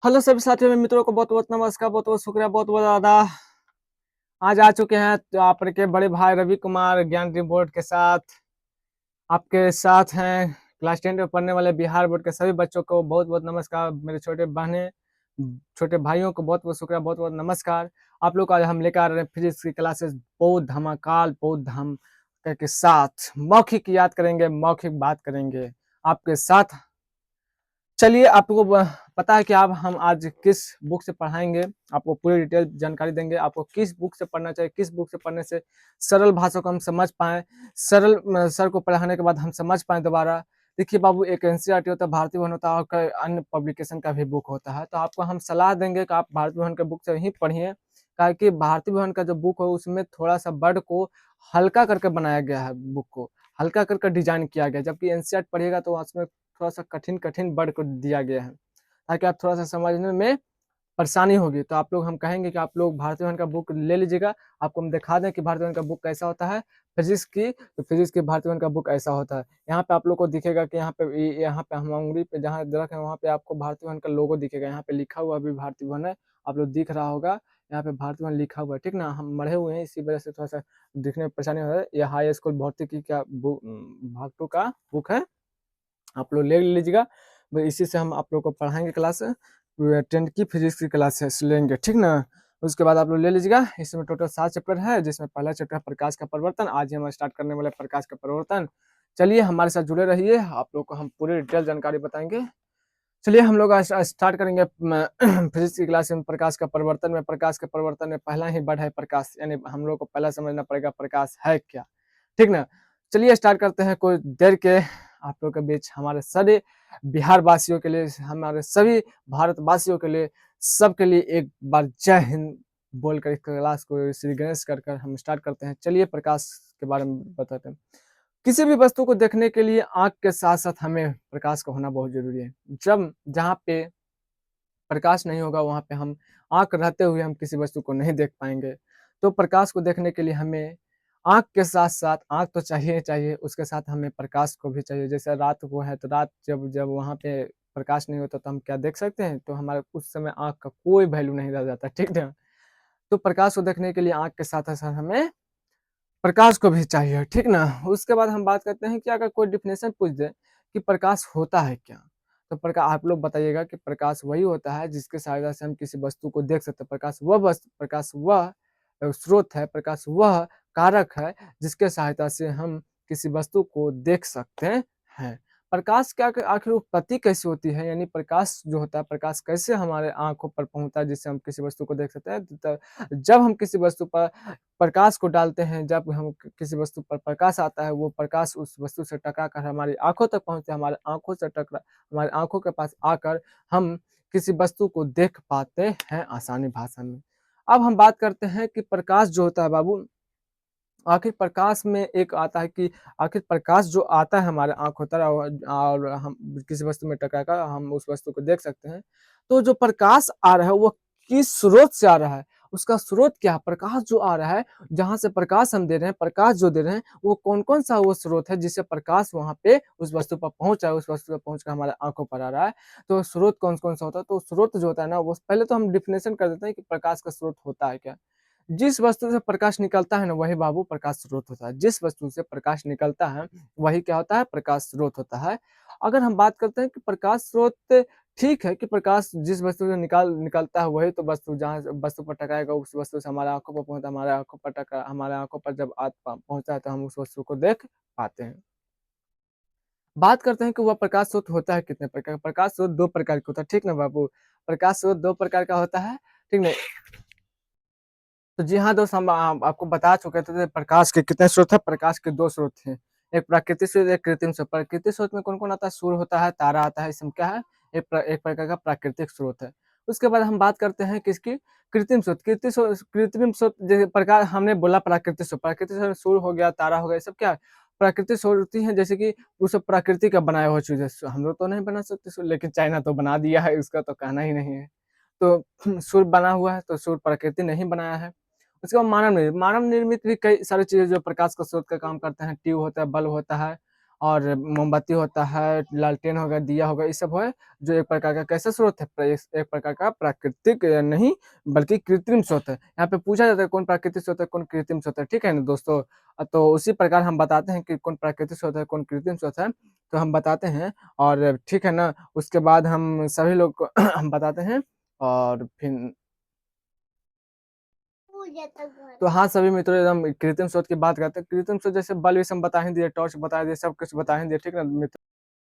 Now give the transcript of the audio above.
Hello सभी साथियों में मित्रों को बहुत बहुत नमस्कार, बहुत बहुत शुक्रिया, बहुत बहुत ज़्यादा। आज आ चुके हैं तो आपके बड़े भाई रवि कुमार ज्ञान ड्रीम बोर्ड के साथ। आपके साथ हैं क्लास 10 में पढ़ने वाले बिहार बोर्ड के सभी बच्चों को बहुत बहुत नमस्कार। मेरे छोटे बहने छोटे भाइयों को बहुत बहुत शुक्रिया, बहुत बहुत नमस्कार। आप लोग को आज हम लेकर आ रहे हैं फिजिक्स की क्लासेस बहुत धमाकाल बहुत धमाके के साथ। मौखिक याद करेंगे, मौखिक बात करेंगे आपके साथ। चलिए आपको पता है कि आप हम आज किस बुक से पढ़ाएंगे, आपको पूरी डिटेल जानकारी देंगे। आपको किस बुक से पढ़ना चाहिए, किस बुक से पढ़ने से सरल भाषा को हम समझ पाए, सरल सर को पढ़ाने के बाद हम समझ पाए दोबारा। देखिए बाबू, एक एनसीईआरटी होता है, भारतीय भवन होता है, और कई अन्य पब्लिकेशन का भी बुक होता है। तो आपको हम सलाह देंगे कि आप भारतीय भवन के बुक से ही पढ़िए, ताकि भारतीय भवन का जो बुक हो उसमें थोड़ा सा वर्ड को हल्का करके बनाया गया है, बुक को हल्का करके डिजाइन किया गया है। जबकि एनसीईआरटी पढ़िएगा तो उसमें थोड़ा सा कठिन कठिन वर्ड को दिया गया है, ताकि आप थोड़ा सा समझने में परेशानी होगी। तो आप लोग हम कहेंगे कि आप लोग भारतीय भवन का बुक ले लीजिएगा। आपको हम दिखा दें कि भारतीय भवन का बुक कैसा होता है। फिजिक्स की तो फिजिक्स की भारतीय भवन का बुक ऐसा होता है। यहाँ पे आप लोग को दिखेगा कि यहाँ पे हम उंगली पे जहाँ रखे हैं वहाँ पे आपको भारतीय भवन का लोगो दिखेगा। यहाँ पे लिखा हुआ भी भारतीय भवन है, आप लोग दिख रहा होगा। यहाँ पे भारतीय भवन लिखा हुआ है, ठीक ना। हम मढ़े हुए हैं, इसी वजह से थोड़ा सा दिखने में परेशानी हो रहा है। यह हाई स्कूल भौतिकी का बुक भाग 2 का बुक है, आप लोग ले लीजिएगा। इसी से हम आप लोग को पढ़ाएंगे क्लास 10 की फिजिक्स की क्लासेस लेंगे, ठीक ना। उसके बाद आप लोग ले लीजिएगा। इसमें टोटल 7 चैप्टर है, जिसमें पहला चैप्टर है प्रकाश का परिवर्तन। आज ही हम स्टार्ट करने वाले प्रकाश का परिवर्तन। चलिए हमारे साथ जुड़े रहिए, आप लोग को हम पूरी डिटेल जानकारी बताएंगे। चलिए हम लोग आज स्टार्ट करेंगे फिजिक्स की क्लास में प्रकाश का परिवर्तन में। प्रकाश के परिवर्तन में पहला ही वर्ड है प्रकाश, यानी हम लोग को पहला समझना पड़ेगा प्रकाश है क्या, ठीक ना। चलिए स्टार्ट करते हैं कोई देर के। आप लोग के बीच हमारे सभी बिहार वासियों के लिए, हमारे सभी भारतवासियों के लिए, सबके लिए एक बार जय हिंद बोलकर इस क्लास को श्री गणेश कर कर हम स्टार्ट करते हैं। चलिए प्रकाश के बारे में बताते हैं। किसी भी वस्तु को देखने के लिए आंख के साथ साथ हमें प्रकाश का होना बहुत जरूरी है। जब जहाँ पे प्रकाश नहीं होगा वहां पे हम आंख रहते हुए हम किसी वस्तु को नहीं देख पाएंगे। तो प्रकाश को देखने के लिए हमें आंख के साथ साथ, आंख तो चाहिए चाहिए, उसके साथ हमें प्रकाश को भी चाहिए। जैसे रात को है तो रात जब जब वहां पे प्रकाश नहीं होता तो हम क्या देख सकते हैं, तो हमारे उस समय आंख का कोई वैल्यू नहीं रह जाता, ठीक है। तो प्रकाश को देखने के लिए आंख के साथ साथ हमें प्रकाश को भी चाहिए, ठीक ना। उसके बाद हम बात करते हैं कि अगर कोई डिफिनेशन पूछ दे कि प्रकाश होता है क्या, तो प्रकाश आप लोग बताइएगा कि प्रकाश वही होता है जिसके सहायता से हम किसी वस्तु को देख सकते हैं। प्रकाश वह स्रोत है, प्रकाश वह कारक है जिसके सहायता से हम किसी वस्तु को देख सकते हैं। प्रकाश क्या आखिर उत्पत्ति कैसे होती है, यानी प्रकाश जो होता है, प्रकाश कैसे हमारे आंखों पर पहुंचता है जिससे हम किसी वस्तु को देख सकते हैं। जब हम किसी वस्तु पर प्रकाश को डालते हैं, जब हम किसी वस्तु पर प्रकाश आता है, वो प्रकाश उस वस्तु से टकरा कर हमारी आंखों तक पहुंचते हैं। हमारे आंखों से टकरा हमारी आंखों के पास आकर हम किसी वस्तु को देख पाते हैं आसानी भाषा में। अब हम बात करते हैं कि प्रकाश जो होता है बाबू, आखिर प्रकाश में एक आता है कि आखिर प्रकाश जो आता है हमारे आंखों तरह और हम किसी वस्तु में टकरा कर हम उस वस्तु को देख सकते हैं। तो जो प्रकाश आ रहा है वो किस स्रोत से आ रहा है, उसका स्रोत क्या है। प्रकाश जो आ रहा है, जहां से प्रकाश हम दे रहे हैं, प्रकाश जो दे रहे हैं, वो कौन कौन सा वो स्रोत है जिससे प्रकाश वहां पे उस वस्तु पर पहुंच रहा है, उस वस्तु पर पहुंच कर हमारे आंखों पर आ रहा है। तो स्रोत कौन कौन सा होता है, तो स्रोत जो होता है ना, वो पहले तो हम डिफिनेशन कर देते हैं कि प्रकाश का स्रोत होता है क्या। जिस वस्तु से प्रकाश निकलता है ना, वही बाबू प्रकाश स्रोत होता है। जिस वस्तु से प्रकाश निकलता है वही क्या होता है, प्रकाश स्रोत होता है। अगर हम बात करते हैं कि प्रकाश स्रोत, ठीक है कि प्रकाश जिस वस्तु से निकलता है वही तो वस्तु, जहाँ वस्तु पर टकराएगा उस वस्तु से हमारे आंखों पर पहुंचता है, हमारे आंखों पर टकरा हमारे आंखों पर जब पहुंचता है तो हम उस वस्तु को देख पाते हैं। बात करते हैं कि वह प्रकाश स्रोत होता है कितने प्रकार का। प्रकाश स्रोत 2 प्रकार का होता है, ठीक ना बाबू। प्रकाश स्रोत 2 प्रकार का होता है, ठीक ना। तो जी हाँ दोस्त, हम आपको बता चुके थे प्रकाश के कितने स्रोत है। प्रकाश के 2 स्रोत हैं, एक प्राकृतिक स्रोत, एक कृत्रिम स्रोत। प्राकृतिक स्रोत में कौन कौन आता है, सूर्य होता है, तारा आता है, इसमें क्या है, एक प्रकार का प्राकृतिक स्रोत है। उसके बाद हम बात करते हैं किसकी, कृत्रिम स्रोत। कृत्रिम स्रोत जैसे प्रकार हमने बोला प्राकृतिक स्रोत, प्राकृतिक स्रोत सूर्य हो गया, तारा हो गया, ये सब क्या है, प्राकृतिक स्रोत होती है। जैसे कि वो सब प्रकृति का बनाया हुआ चीज है, हम लोग तो नहीं बना सकते, लेकिन चाइना तो बना दिया है, उसका तो कहना ही नहीं है। तो सूर्य बना हुआ है, तो सूर्य प्रकृति नहीं बनाया है। उसके बाद मानव निर्मित भी कई सारी चीजें जो प्रकाश का स्रोत का काम करते हैं। ट्यूब होता है, बल्ब होता है, और मोमबत्ती होता है, लालटेन हो गया, दिया हो गया, ये सब है जो एक प्रकार का कैसा स्रोत है, एक प्रकार का प्राकृतिक नहीं बल्कि कृत्रिम स्रोत है। यहाँ पे पूछा जाता है कौन प्राकृतिक स्रोत है कौन कृत्रिम स्रोत है, ठीक है ना दोस्तों। तो उसी प्रकार हम बताते हैं कि कौन प्राकृतिक स्रोत है कौन कृत्रिम स्रोत है, तो हम बताते हैं। और ठीक है ना, उसके बाद हम सभी लोग को हम बताते हैं। और फिर तो हाँ सभी मित्रों, एकदम कृत्रिम स्रोत की बात करते हैं। कृत्रिम स्रोत जैसे बल्ब, ये सब बता ही दिए, टॉर्च बता दिए, सब कुछ बता ही दिए, ठीक ना मित्र।